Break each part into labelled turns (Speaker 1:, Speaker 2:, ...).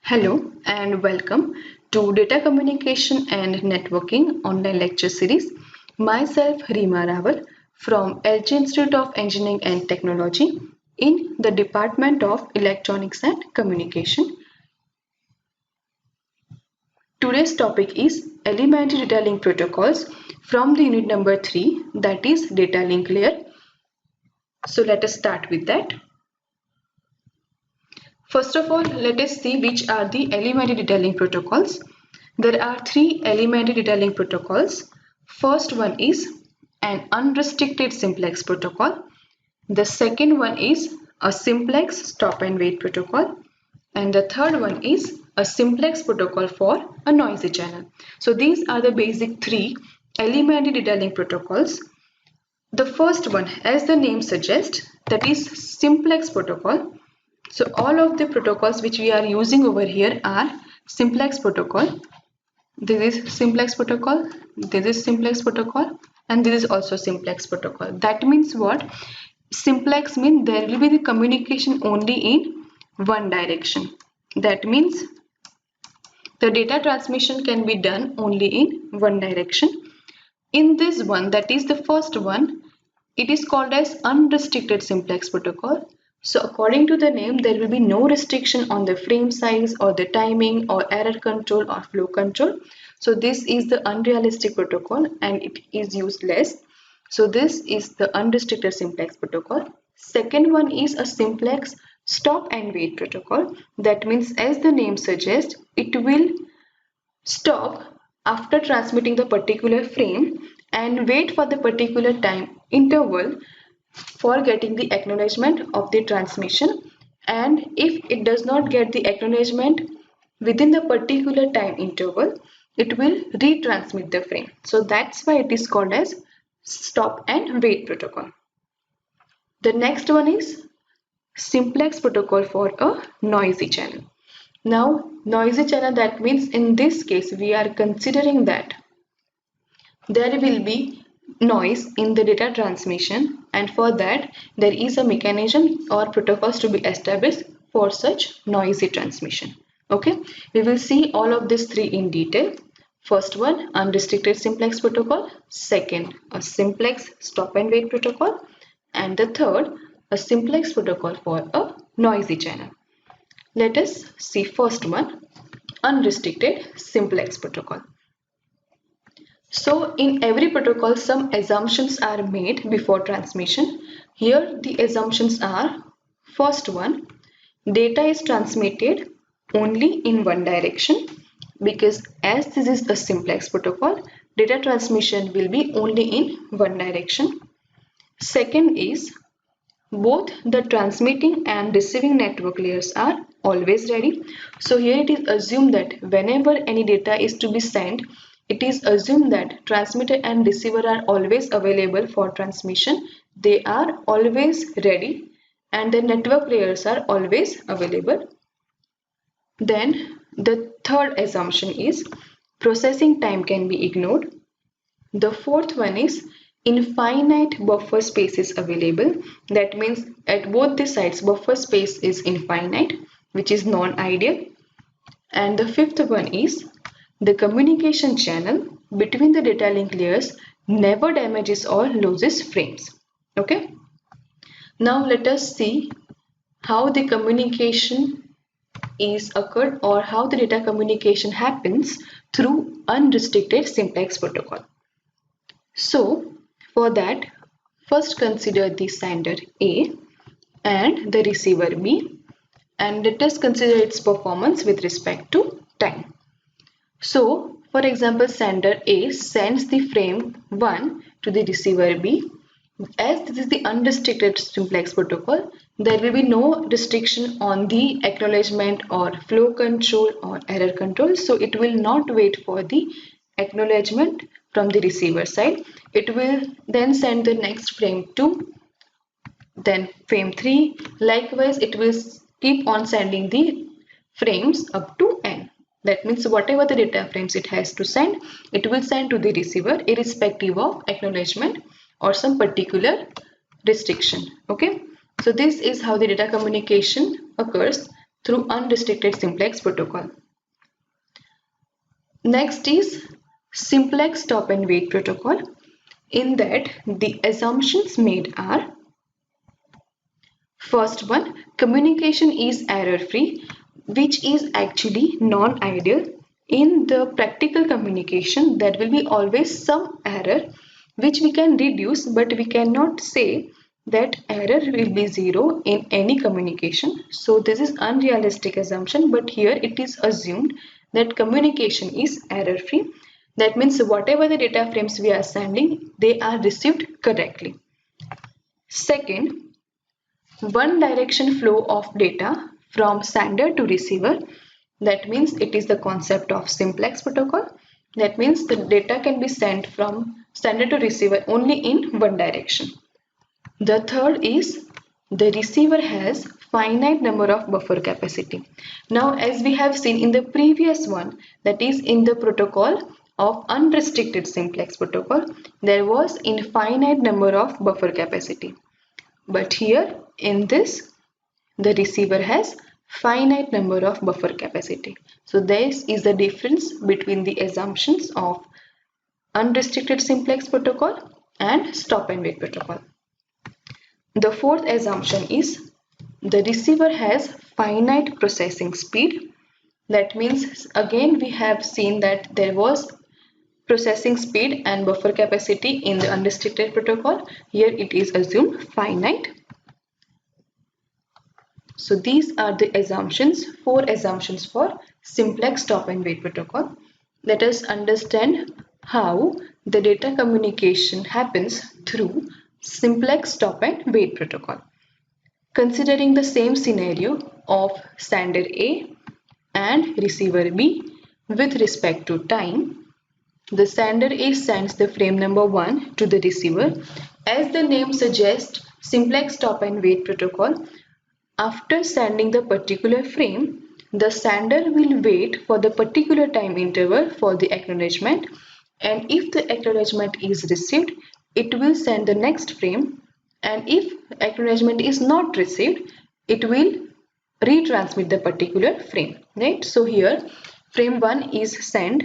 Speaker 1: Hello and welcome to Data Communication and Networking online lecture series. Myself Reema Rawal from LG Institute of Engineering and Technology in the Department of Electronics and Communication. Today's topic is Elementary Data Link Protocols from the unit number 3, that is Data Link Layer. So let us start with that. First of all, let us see which are the elementary data link protocols. There are three elementary data link protocols. First one is an unrestricted simplex protocol. The second one is a simplex stop and wait protocol. And the third one is a simplex protocol for a noisy channel. So these are the basic three elementary data link protocols. The first one, as the name suggests, that is simplex protocol. So all of the protocols which we are using over here are simplex protocol. This is simplex protocol, this is simplex protocol, and this is also simplex protocol. That means what? Simplex means there will be the communication only in one direction. That means the data transmission can be done only in one direction. In this one, that is the first one, it is called as unrestricted simplex protocol. So according to the name, there will be no restriction on the frame size or the timing or error control or flow control. So this is the unrealistic protocol and it is used less. So this is the unrestricted simplex protocol. Second one is a simplex stop and wait protocol. That means, as the name suggests, it will stop after transmitting the particular frame and wait for the particular time interval for getting the acknowledgement of the transmission, and if it does not get the acknowledgement within the particular time interval, it will retransmit the frame. So that's why it is called as stop and wait protocol. The next one is simplex protocol for a noisy channel. Now noisy channel, that means in this case we are considering that there will be noise in the data transmission, and for that there is a mechanism or protocols to be established for such noisy transmission. Okay, we will see all of these three in detail. First one, unrestricted simplex protocol. Second, a simplex stop and wait protocol. And the third, a simplex protocol for a noisy channel. Let us see first one, unrestricted simplex protocol. So in every protocol, some assumptions are made before transmission. Here the assumptions are, first one, data is transmitted only in one direction, because as this is a simplex protocol, data transmission will be only in one direction. Second is, both the transmitting and receiving network layers are always ready. So here it is assumed that whenever any data is to be sent, it is assumed that transmitter and receiver are always available for transmission. They are always ready and the network layers are always available. Then the third assumption is processing time can be ignored. The fourth one is infinite buffer space is available. That means at both the sides buffer space is infinite, which is non-ideal. And the fifth one is the communication channel between the data link layers never damages or loses frames. Okay. Now let us see how the communication is occurred or how the data communication happens through unrestricted simplex protocol. So for that, first consider the sender A and the receiver B, and let us consider its performance with respect to time. So for example, sender A sends the frame 1 to the receiver B. As this is the unrestricted simplex protocol, there will be no restriction on the acknowledgement or flow control or error control. So it will not wait for the acknowledgement from the receiver side. It will then send the next frame 2, then frame 3. Likewise, it will keep on sending the frames up to n. That means whatever the data frames it has to send, it will send to the receiver irrespective of acknowledgement or some particular restriction. Okay, so this is how the data communication occurs through unrestricted simplex protocol. Next is simplex stop and wait protocol. In that, the assumptions made are: first one, communication is error free, which is actually non-ideal. In the practical communication, there will be always some error which we can reduce, but we cannot say that error will be zero in any communication. So this is unrealistic assumption, but here it is assumed that communication is error free. That means whatever the data frames we are sending, they are received correctly. Second, one direction flow of data from sender to receiver. That means it is the concept of simplex protocol. That means the data can be sent from sender to receiver only in one direction. The third is the receiver has finite number of buffer capacity. Now, as we have seen in the previous one, that is in the protocol of unrestricted simplex protocol, there was infinite number of buffer capacity. But here in this, the receiver has finite number of buffer capacity. So this is the difference between the assumptions of unrestricted simplex protocol and stop and wait protocol. The fourth assumption is the receiver has finite processing speed. That means again we have seen that there was processing speed and buffer capacity in the unrestricted protocol. Here it is assumed finite. So these are the assumptions, 4 assumptions for simplex stop and wait protocol. Let us understand how the data communication happens through simplex stop and wait protocol. Considering the same scenario of sender A and receiver B with respect to time, the sender A sends the frame number 1 to the receiver. As the name suggests, simplex stop and wait protocol, after sending the particular frame, the sender will wait for the particular time interval for the acknowledgement, and if the acknowledgement is received, it will send the next frame, and if acknowledgement is not received, it will retransmit the particular frame, right? So here frame 1 is sent,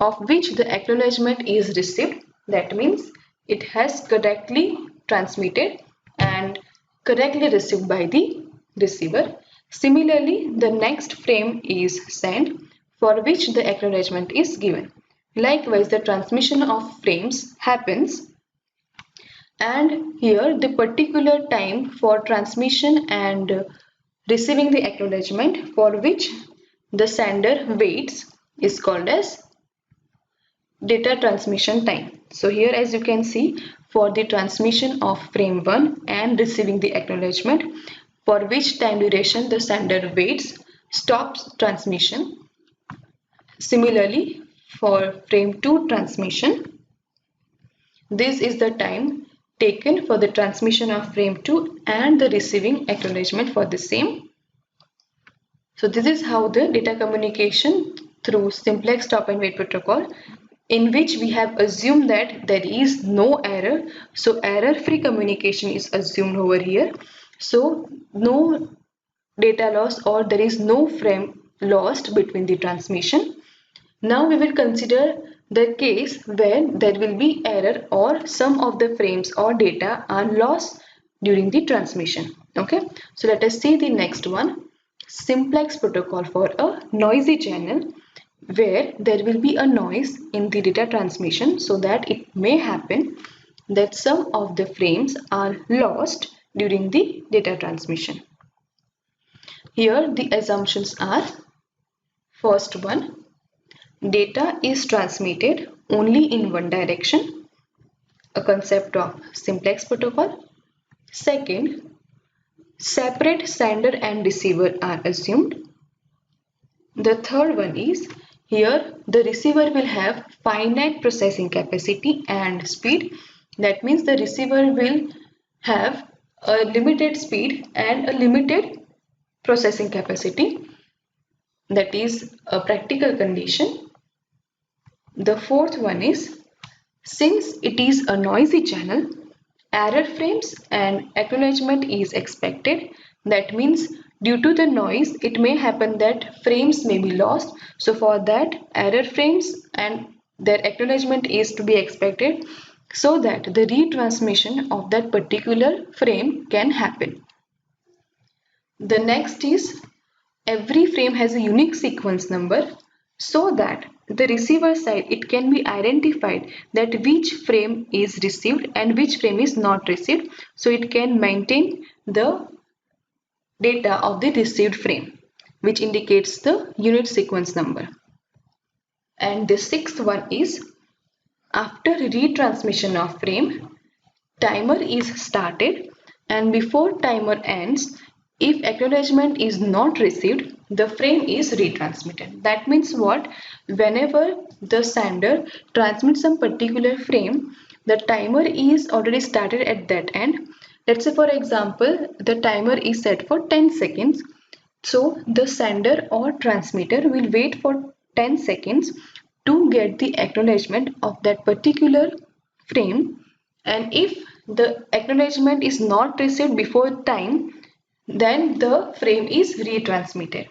Speaker 1: of which the acknowledgement is received. That means it has correctly transmitted and correctly received by the receiver. Similarly, the next frame is sent, for which the acknowledgement is given. Likewise, the transmission of frames happens, and here the particular time for transmission and receiving the acknowledgement for which the sender waits is called as data transmission time. So here, as you can see, for the transmission of frame 1 and receiving the acknowledgement, for which time duration the sender waits, stops transmission. Similarly, for frame 2 transmission, this is the time taken for the transmission of frame 2 and the receiving acknowledgement for the same. So this is how the data communication through simplex stop and wait protocol, in which we have assumed that there is no error. So error-free communication is assumed over here. So no data loss, or there is no frame lost between the transmission. Now we will consider the case where there will be error or some of the frames or data are lost during the transmission. Okay, so let us see the next one, simplex protocol for a noisy channel, where there will be a noise in the data transmission, so that it may happen that some of the frames are lost during the data transmission. Here the assumptions are: first one, data is transmitted only in one direction, a concept of simplex protocol. Second, separate sender and receiver are assumed. The third one is, here the receiver will have finite processing capacity and speed. That means the receiver will have a limited speed and a limited processing capacity. That is a practical condition. The fourth one is, since it is a noisy channel, error frames and acknowledgement is expected. That means Due to the noise, it may happen that frames may be lost. So for that, error frames and their acknowledgement is to be expected so that the retransmission of that particular frame can happen. The next is every frame has a unique sequence number so that the receiver side it can be identified that which frame is received and which frame is not received, so it can maintain the data of the received frame, which indicates the unit sequence number. And the sixth one is after retransmission of frame, timer is started, and before timer ends, if acknowledgement is not received, the frame is retransmitted. That means what? Whenever the sender transmits some particular frame, the timer is already started at that end. Let's say for example, the timer is set for 10 seconds. So the sender or transmitter will wait for 10 seconds to get the acknowledgement of that particular frame, and if the acknowledgement is not received before time, then the frame is retransmitted.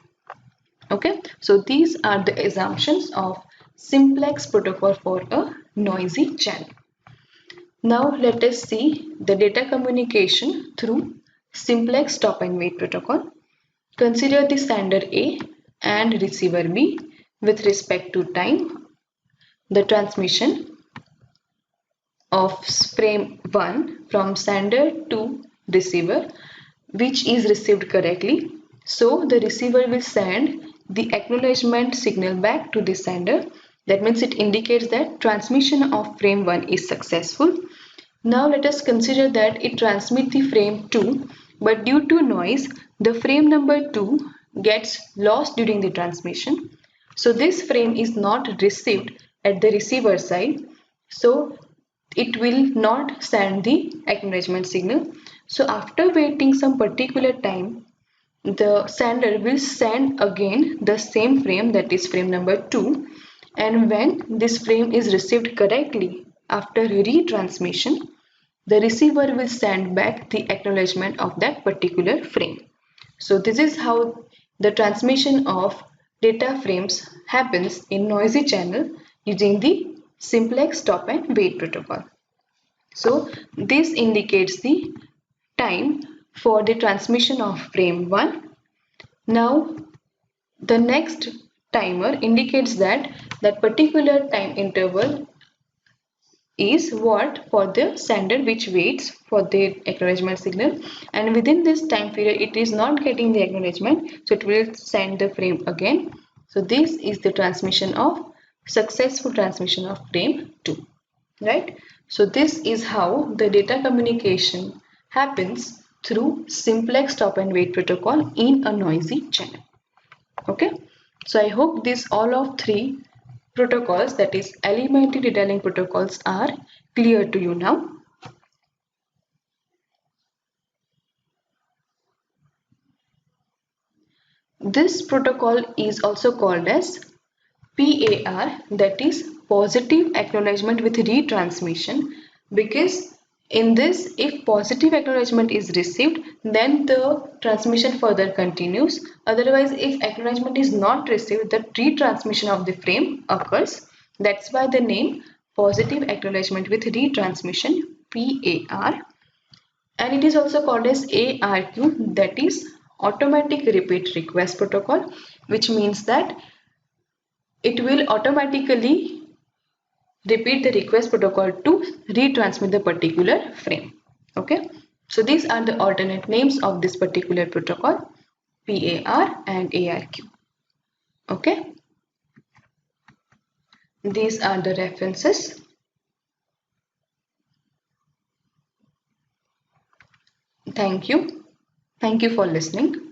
Speaker 1: Okay, so these are the assumptions of simplex protocol for a noisy channel. Now let us see the data communication through simplex stop and wait protocol. Consider the sender A and receiver B with respect to time. The transmission of frame 1 from sender to receiver, which is received correctly. So the receiver will send the acknowledgement signal back to the sender. That means it indicates that transmission of frame 1 is successful. Now let us consider that it transmits the frame 2, but due to noise, the frame number 2 gets lost during the transmission. So this frame is not received at the receiver side. So it will not send the acknowledgement signal. So after waiting some particular time, the sender will send again the same frame, that is frame number 2, and when this frame is received correctly after retransmission, the receiver will send back the acknowledgement of that particular frame. So this is how the transmission of data frames happens in noisy channel using the simplex stop and wait protocol. So this indicates the time for the transmission of frame 1. Now the next timer indicates that that particular time interval is what for the sender which waits for the acknowledgement signal, and within this time period it is not getting the acknowledgement, so it will send the frame again. So this is the transmission of successful transmission of frame 2, right? So this is how the data communication happens through simplex stop and wait protocol in a noisy channel. Okay, so I hope these all of three protocols, that is elementary data link protocols, are clear to you now. This protocol is also called as PAR, that is positive acknowledgement with retransmission, because in this, if positive acknowledgement is received, then the transmission further continues. Otherwise, if acknowledgement is not received, the retransmission of the frame occurs. That's why the name positive acknowledgement with retransmission, PAR. And it is also called as ARQ, that is automatic repeat request protocol, which means that it will automatically repeat the request protocol to retransmit the particular frame. Okay, so these are the alternate names of this particular protocol, PAR and ARQ. Okay, these are the references. Thank you for listening.